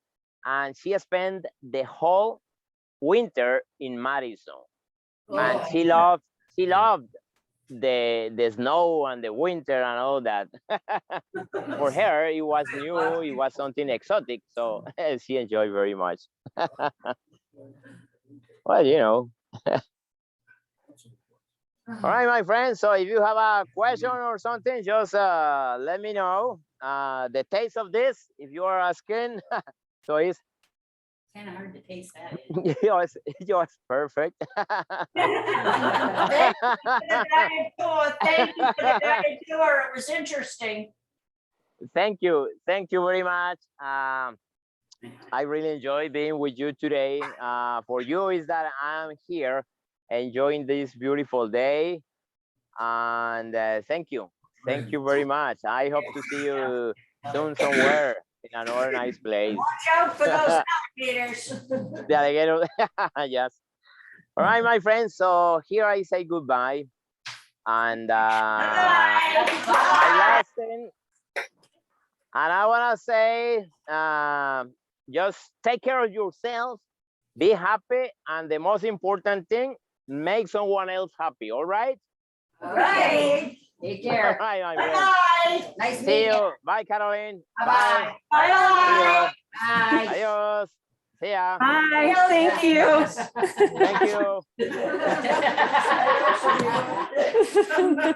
and she spent the whole winter in Madison, and Oh. she loved the snow and the winter and all that. For her, it was new, it was something exotic, so she enjoyed very much. Well, you know. All right, my friends. So if you have a question or something, just let me know. The taste of this, if you are asking, so it's Kind of hard to taste that. yours perfect. Thank you for the guided tour. It was interesting. Thank you very much. I really enjoy being with you today. For you is that I'm here enjoying this beautiful day, and thank you very much. I hope to see you soon somewhere in another nice place. Watch out for those alligators. The alligator. Yes. All right, my friends, so here I say goodbye, and my last thing, and I want to say, just take care of yourself, be happy, and the most important thing, make someone else happy. All right. All right. Take All care. right, my friends. Bye. Nice See meeting you. you. Bye, Caroline. Bye-bye. Bye. Bye. Adios. See ya. Bye, thank you. Thank you. Bye.